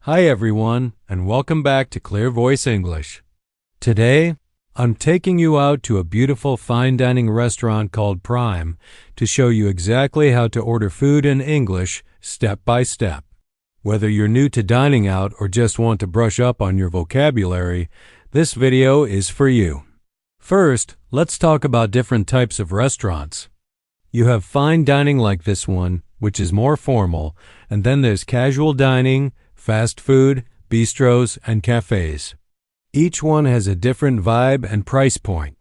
Hi everyone, and welcome back to Clear Voice English. Today, I'm taking you out to a beautiful fine dining restaurant called Prime to show you exactly how to order food in English step by step. Whether you're new to dining out or just want to brush up on your vocabulary, this video is for you. First, let's talk about different types of restaurants. You have fine dining like this one, which is more formal, and then there's casual dining, fast food, bistros, and cafes. Each one has a different vibe and price point.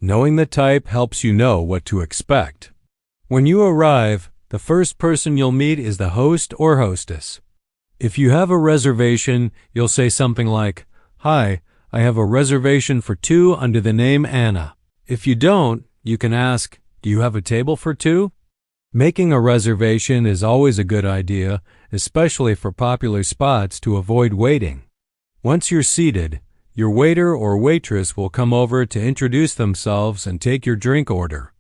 Knowing the type helps you know what to expect. When you arrive, the first person you'll meet is the host or hostess. If you have a reservation, you'll say something like, "Hi, I have a reservation for 2 under the name Anna." If you don't, you can ask, "Do you have a table for 2?" Making a reservation is always a good idea, especially for popular spots to avoid waiting. Once you're seated, your waiter or waitress will come over to introduce themselves and take your drink order.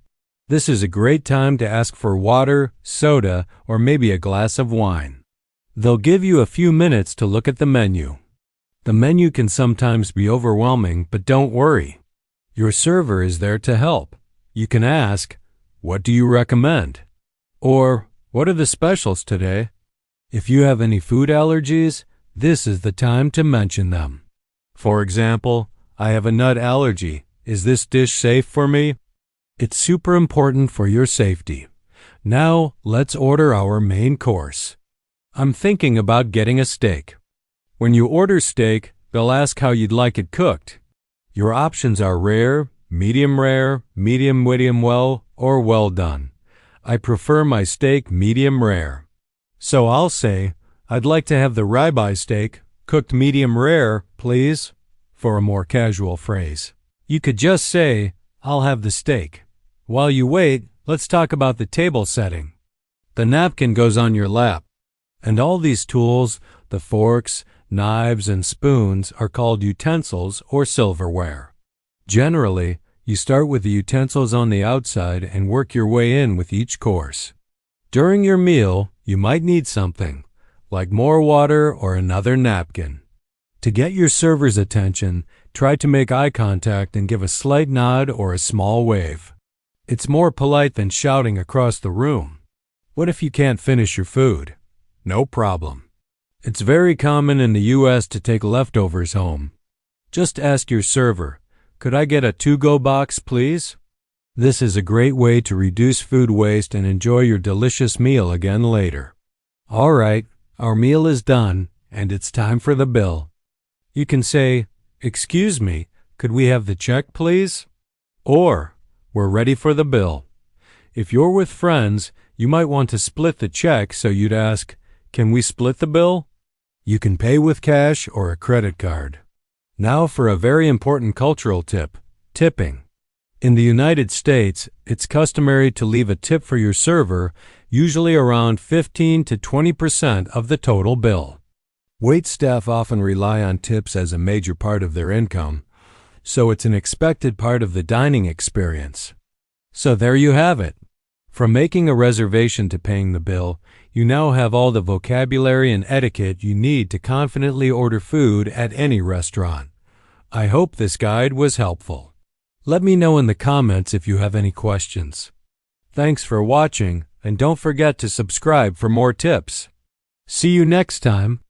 This is a great time to ask for water, soda, or maybe a glass of wine. They'll give you a few minutes to look at the menu. The menu can sometimes be overwhelming, but don't worry. Your server is there to help. You can ask, "What do you recommend?" Or, "What are the specials today?" If you have any food allergies, this is the time to mention them. For example, "I have a nut allergy. Is this dish safe for me?" It's super important for your safety. Now, let's order our main course. I'm thinking about getting a steak. When you order steak, they'll ask how you'd like it cooked. Your options are rare, medium, medium well, or well done. I prefer my steak medium rare. So I'll say, "I'd like to have the ribeye steak, cooked medium rare, please," for a more casual phrase. You could just say, "I'll have the steak." While you wait, let's talk about the table setting. The napkin goes on your lap. And all these tools, the forks, knives, and spoons, are called utensils or silverware. Generally, you start with the utensils on the outside and work your way in with each course. During your meal, you might need something, like more water or another napkin. To get your server's attention, try to make eye contact and give a slight nod or a small wave. It's more polite than shouting across the room. What if you can't finish your food? No problem. It's very common in the U.S. to take leftovers home. Just ask your server, "Could I get a to-go box, please?" This is a great way to reduce food waste and enjoy your delicious meal again later. All right, our meal is done, and it's time for the bill. You can say, "Excuse me, could we have the check, please?" Or, "We're ready for the bill." If you're with friends, you might want to split the check, so you'd ask, "Can we split the bill?" You can pay with cash or a credit card. Now for a very important cultural tip, tipping. In the United States, it's customary to leave a tip for your server, usually around 15 to 20% of the total bill. Wait staff often rely on tips as a major part of their income, so it's an expected part of the dining experience. So there you have it. From making a reservation to paying the bill, you now have all the vocabulary and etiquette you need to confidently order food at any restaurant. I hope this guide was helpful. Let me know in the comments if you have any questions. Thanks for watching, and don't forget to subscribe for more tips. See you next time.